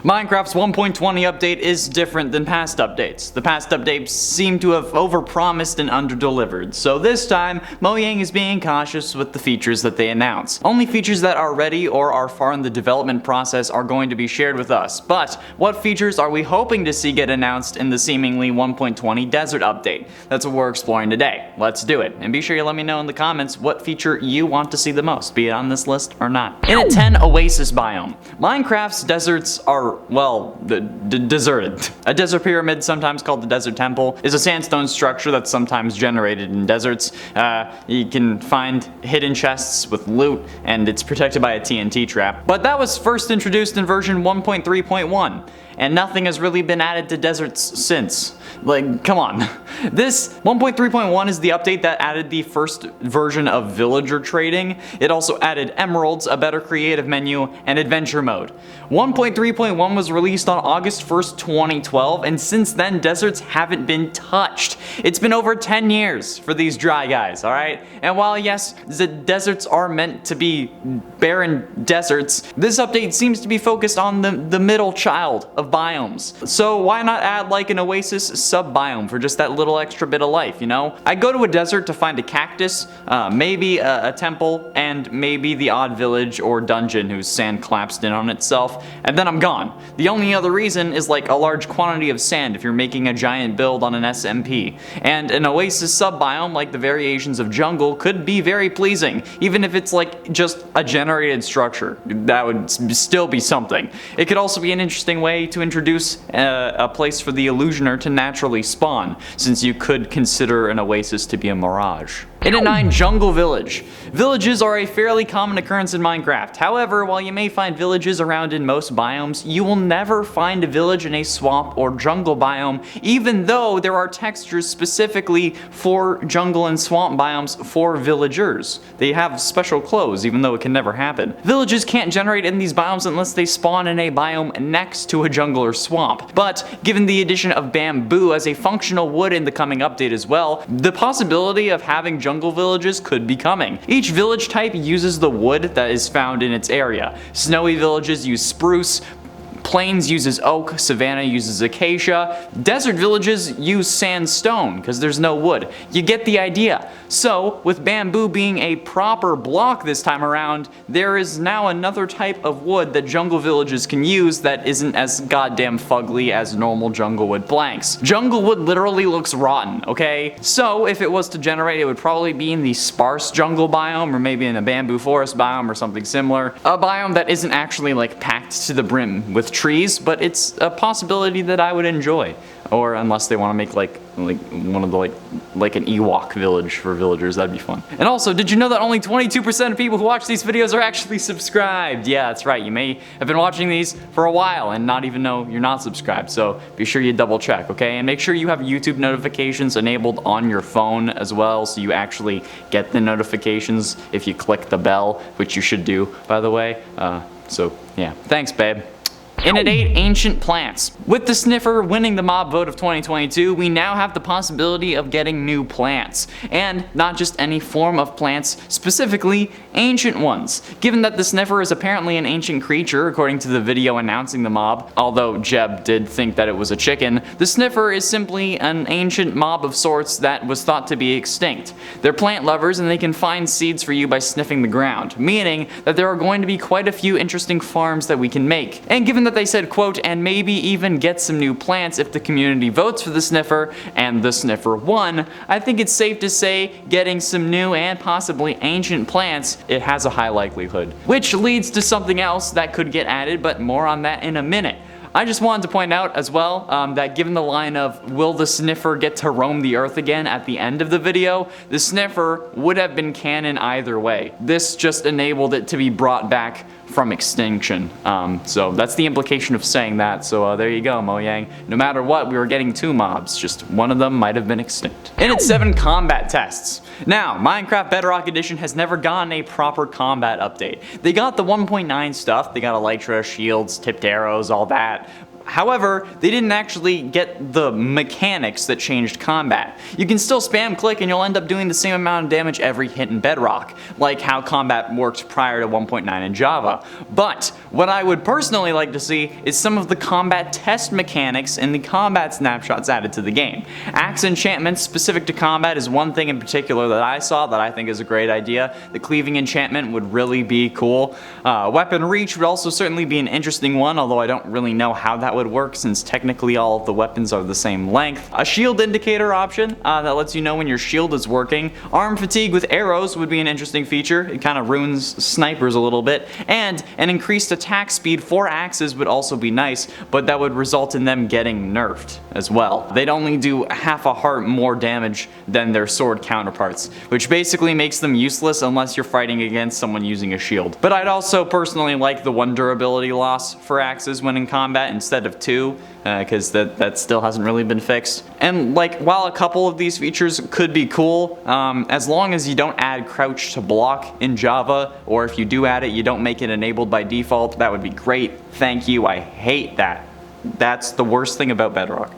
Minecraft's 1.20 update is different than past updates. The past updates seem to have overpromised and underdelivered, so this time, Mojang is being cautious with the features that they announce. Only features that are ready or are far in the development process are going to be shared with us, but what features are we hoping to see get announced in the seemingly 1.20 desert update? That's what we're exploring today. Let's do it, and be sure you let me know in the comments what feature you want to see the most, be it on this list or not. In a 10 oasis biome, Minecraft's deserts are, well, deserted. A desert pyramid, sometimes called the desert temple, is a sandstone structure that's sometimes generated in deserts. You can find hidden chests with loot, and it's protected by a TNT trap. But that was first introduced in version 1.3.1. and nothing has really been added to deserts since. Like, come on. This 1.3.1 is the update that added the first version of villager trading. It also added emeralds, a better creative menu, and adventure mode. 1.3.1 was released on August 1st, 2012, and since then deserts haven't been touched. It's been over 10 years for these dry guys, alright? And while yes, the deserts are meant to be barren deserts, this update seems to be focused on the middle child of biomes. So why not add like an oasis sub-biome for just that little extra bit of life, you know? I go to a desert to find a cactus, maybe a temple, and maybe the odd village or dungeon whose sand collapsed in on itself, and then I'm gone. The only other reason is like a large quantity of sand if you're making a giant build on an SMP. And an oasis sub-biome like the variations of jungle could be very pleasing, even if it's like just a generated structure. That would still be something. It could also be an interesting way to introduce a place for the illusioner to naturally spawn, since you could consider an oasis to be a mirage. In a 9 jungle village. Villages are a fairly common occurrence in Minecraft. However, while you may find villages around in most biomes, you will never find a village in a swamp or jungle biome, even though there are textures specifically for jungle and swamp biomes for villagers. They have special clothes, even though it can never happen. Villages can't generate in these biomes unless they spawn in a biome next to a jungle or swamp. But given the addition of bamboo as a functional wood in the coming update as well, the possibility of having jungle villages could be coming. Each village type uses the wood that is found in its area. Snowy villages use spruce, plains uses oak, savanna uses acacia, desert villages use sandstone because there's no wood. You get the idea. So, with bamboo being a proper block this time around, there is now another type of wood that jungle villages can use that isn't as goddamn fugly as normal jungle wood planks. Jungle wood literally looks rotten, okay? So, if it was to generate, it would probably be in the sparse jungle biome, or maybe in a bamboo forest biome or something similar. A biome that isn't actually like packed to the brim with trees, but it's a possibility that I would enjoy. Or unless they want to make like one of the like an Ewok village for villagers, that'd be fun. And also, did you know that only 22% of people who watch these videos are actually subscribed? Yeah, that's right. You may have been watching these for a while and not even know you're not subscribed. So be sure you double check, okay? And make sure you have YouTube notifications enabled on your phone as well, so you actually get the notifications if you click the bell, which you should do, by the way. So yeah, thanks, babe. In at 8 ancient plants. With the sniffer winning the mob vote of 2022, we now have the possibility of getting new plants. And not just any form of plants, specifically ancient ones. Given that the sniffer is apparently an ancient creature, according to the video announcing the mob, although Jeb did think that it was a chicken, the sniffer is simply an ancient mob of sorts that was thought to be extinct. They're plant lovers and they can find seeds for you by sniffing the ground, meaning that there are going to be quite a few interesting farms that we can make. And given that they said, quote, and maybe even get some new plants if the community votes for the sniffer, and the sniffer won, I think it's safe to say getting some new and possibly ancient plants, it has a high likelihood. Which leads to something else that could get added, but more on that in a minute. I just wanted to point out as well that given the line of will the sniffer get to roam the earth again at the end of the video, the sniffer would have been canon either way. This just enabled it to be brought back from extinction. So that's the implication of saying that. So there you go, Mojang. No matter what, we were getting 2 mobs. Just one of them might have been extinct. In its 7 combat tests. Now, Minecraft Bedrock Edition has never gotten a proper combat update. They got the 1.9 stuff. They got elytra, shields, tipped arrows, all that. However, they didn't actually get the mechanics that changed combat. You can still spam click and you'll end up doing the same amount of damage every hit in Bedrock, like how combat worked prior to 1.9 in Java. But what I would personally like to see is some of the combat test mechanics and the combat snapshots added to the game. Axe enchantments specific to combat is one thing in particular that I saw that I think is a great idea. The cleaving enchantment would really be cool. Weapon reach would also certainly be an interesting one, although I don't really know how that would work since technically all of the weapons are the same length. A shield indicator option that lets you know when your shield is working. Arm fatigue with arrows would be an interesting feature. It kind of ruins snipers a little bit. And an increased attack speed for axes would also be nice, but that would result in them getting nerfed as well. They'd only do half a heart more damage than their sword counterparts, which basically makes them useless unless you're fighting against someone using a shield. But I'd also personally like the 1 durability loss for axes when in combat instead of 2, because that still hasn't really been fixed. And like, while a couple of these features could be cool, as long as you don't add crouch to block in Java, or if you do add it, you don't make it enabled by default, that would be great. Thank you, I hate that. That's the worst thing about Bedrock.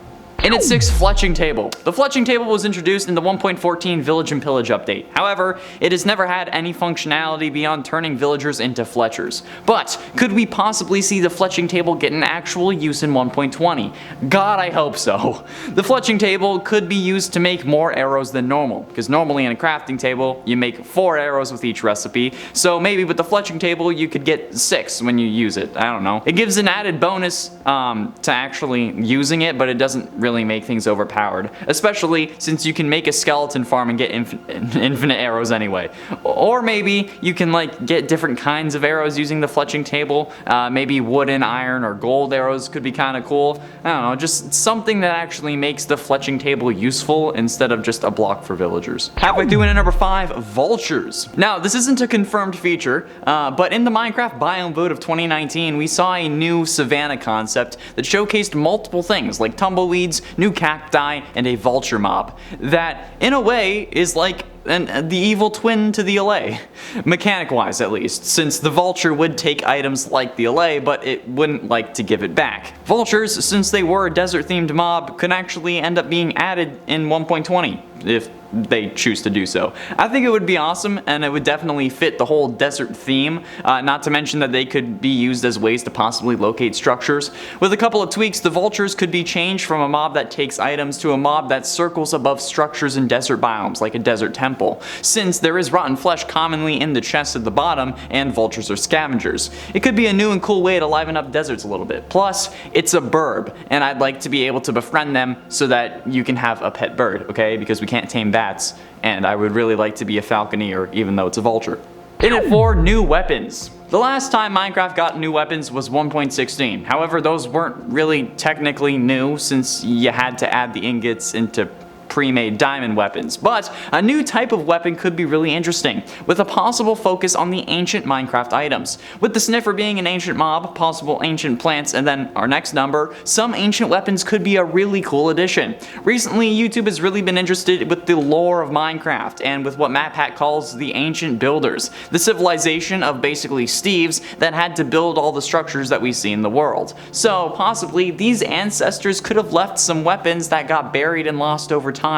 In its 6th fletching table. The fletching table was introduced in the 1.14 Village and Pillage update. However, it has never had any functionality beyond turning villagers into fletchers. But could we possibly see the fletching table get an actual use in 1.20? God, I hope so. The fletching table could be used to make more arrows than normal, because normally in a crafting table you make 4 arrows with each recipe, so maybe with the fletching table you could get 6 when you use it. I don't know. It gives an added bonus to actually using it, but it doesn't really make things overpowered, especially since you can make a skeleton farm and get infinite arrows anyway. Or maybe you can like get different kinds of arrows using the fletching table. Maybe wooden, iron, or gold arrows could be kind of cool. I don't know, just something that actually makes the fletching table useful instead of just a block for villagers. Halfway through into number 5, vultures. Now, this isn't a confirmed feature, but in the Minecraft biome vote of 2019, we saw a new savanna concept that showcased multiple things like tumbleweeds, new cacti, and a vulture mob that, in a way, is like the evil twin to the allay. Mechanic-wise, at least, since the vulture would take items like the allay, but it wouldn't like to give it back. Vultures, since they were a desert-themed mob, could actually end up being added in 1.20, if they choose to do so. I think it would be awesome, and it would definitely fit the whole desert theme, not to mention that they could be used as ways to possibly locate structures. With a couple of tweaks, the vultures could be changed from a mob that takes items to a mob that circles above structures in desert biomes, like a desert temple, since there is rotten flesh commonly in the chest at the bottom, and vultures are scavengers. It could be a new and cool way to liven up deserts a little bit. Plus, it's a bird, and I'd like to be able to befriend them so that you can have a pet bird, okay? Because we can't tame bats, and I would really like to be a falconeer even though it's a vulture. In it for new weapons. The last time Minecraft got new weapons was 1.16. However, those weren't really technically new since you had to add the ingots into pre-made diamond weapons, but a new type of weapon could be really interesting, with a possible focus on the ancient Minecraft items. With the sniffer being an ancient mob, possible ancient plants, and then our next number, some ancient weapons could be a really cool addition. Recently, YouTube has really been interested with the lore of Minecraft, and with what MatPat calls the ancient builders, the civilization of basically Steves that had to build all the structures that we see in the world. So possibly these ancestors could have left some weapons that got buried and lost over time.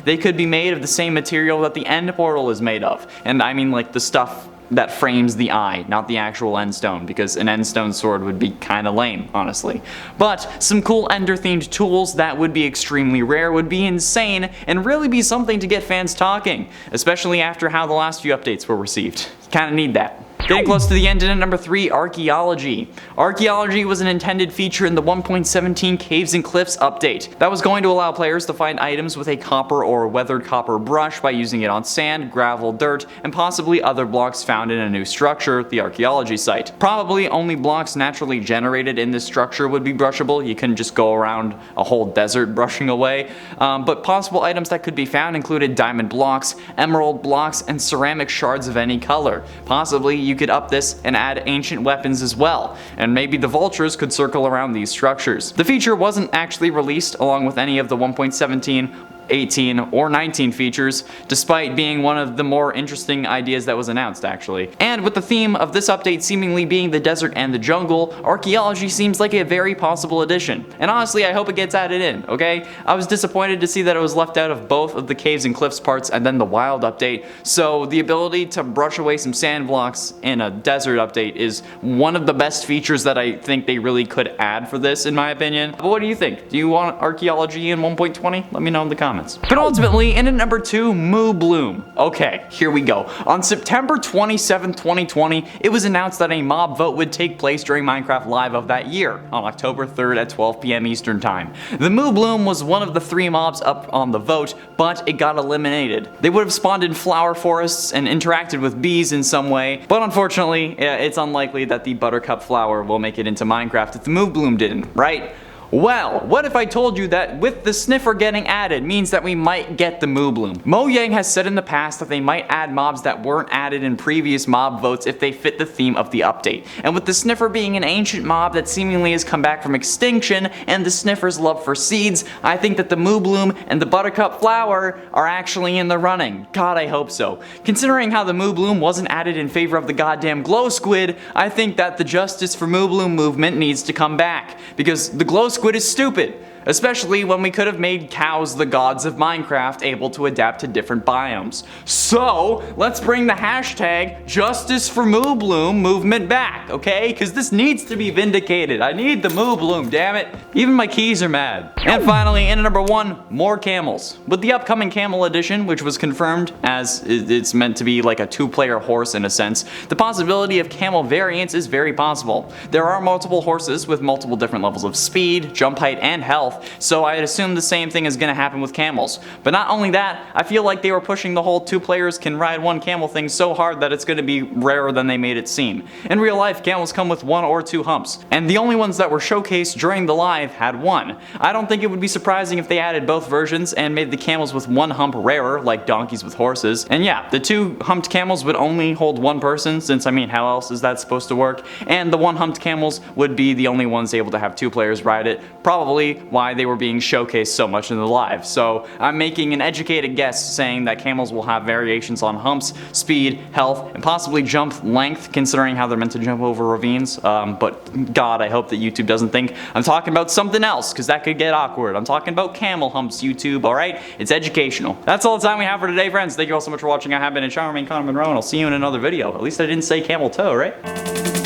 They could be made of the same material that the end portal is made of, and I mean like the stuff that frames the eye, not the actual end stone, because an end stone sword would be kinda lame, honestly. But some cool ender themed tools that would be extremely rare would be insane and really be something to get fans talking, especially after how the last few updates were received. You kinda need that. Getting close to the end, and at number 3, archaeology. Archaeology was an intended feature in the 1.17 Caves and Cliffs update that was going to allow players to find items with a copper or weathered copper brush by using it on sand, gravel, dirt, and possibly other blocks found in a new structure, the archaeology site. Probably only blocks naturally generated in this structure would be brushable. You couldn't just go around a whole desert brushing away. But possible items that could be found included diamond blocks, emerald blocks, and ceramic shards of any color. Possibly you could up this and add ancient weapons as well, and maybe the vultures could circle around these structures. The feature wasn't actually released along with any of the 1.17 18, or 19 features, despite being one of the more interesting ideas that was announced actually. And with the theme of this update seemingly being the desert and the jungle, archaeology seems like a very possible addition. And honestly, I hope it gets added in, okay? I was disappointed to see that it was left out of both of the caves and cliffs parts and then the wild update, so the ability to brush away some sand blocks in a desert update is one of the best features that I think they really could add for this, in my opinion. But what do you think? Do you want archaeology in 1.20? Let me know in the comments. But ultimately, in at number 2, Moo Bloom. Okay, here we go. On September 27, 2020, it was announced that a mob vote would take place during Minecraft Live of that year, on October 3rd at 12 p.m. Eastern Time. The Moo Bloom was one of the 3 mobs up on the vote, but it got eliminated. They would have spawned in flower forests and interacted with bees in some way, but unfortunately, it's unlikely that the buttercup flower will make it into Minecraft if the Moo Bloom didn't, right? Well, what if I told you that with the sniffer getting added means that we might get the Moo Bloom? Mojang has said in the past that they might add mobs that weren't added in previous mob votes if they fit the theme of the update. And with the sniffer being an ancient mob that seemingly has come back from extinction and the sniffer's love for seeds, I think that the Moo Bloom and the buttercup flower are actually in the running. God, I hope so. Considering how the Moo Bloom wasn't added in favor of the goddamn glow squid, I think that the Justice for Moo Bloom movement needs to come back, because the glow squid is stupid. Especially when we could have made cows the gods of Minecraft, able to adapt to different biomes. So, let's bring the hashtag Justice for Moo Bloom movement back, okay? Because this needs to be vindicated. I need the Moo Bloom, damn it. Even my keys are mad. And finally, in at number 1, more camels. With the upcoming camel edition, which was confirmed as it's meant to be like a 2-player horse in a sense, the possibility of camel variants is very possible. There are multiple horses with multiple different levels of speed, jump height, and health, so I'd assume the same thing is going to happen with camels. But not only that, I feel like they were pushing the whole 2 players can ride 1 camel thing so hard that it's going to be rarer than they made it seem. In real life, camels come with 1 or 2 humps, and the only ones that were showcased during the live had 1. I don't think it would be surprising if they added both versions and made the camels with 1 hump rarer, like donkeys with horses. And yeah, the 2 humped camels would only hold 1 person, since I mean, how else is that supposed to work? And the 1 humped camels would be the only ones able to have 2 players ride it, probably why they were being showcased so much in the live. So I'm making an educated guess saying that camels will have variations on humps, speed, health, and possibly jump length, considering how they're meant to jump over ravines. But God, I hope that YouTube doesn't think I'm talking about something else, because that could get awkward. I'm talking about camel humps, YouTube, alright? It's educational. That's all the time we have for today, friends. Thank you all so much for watching. I have been a charming Connor Monroe, and I'll see you in another video. At least I didn't say camel toe, right?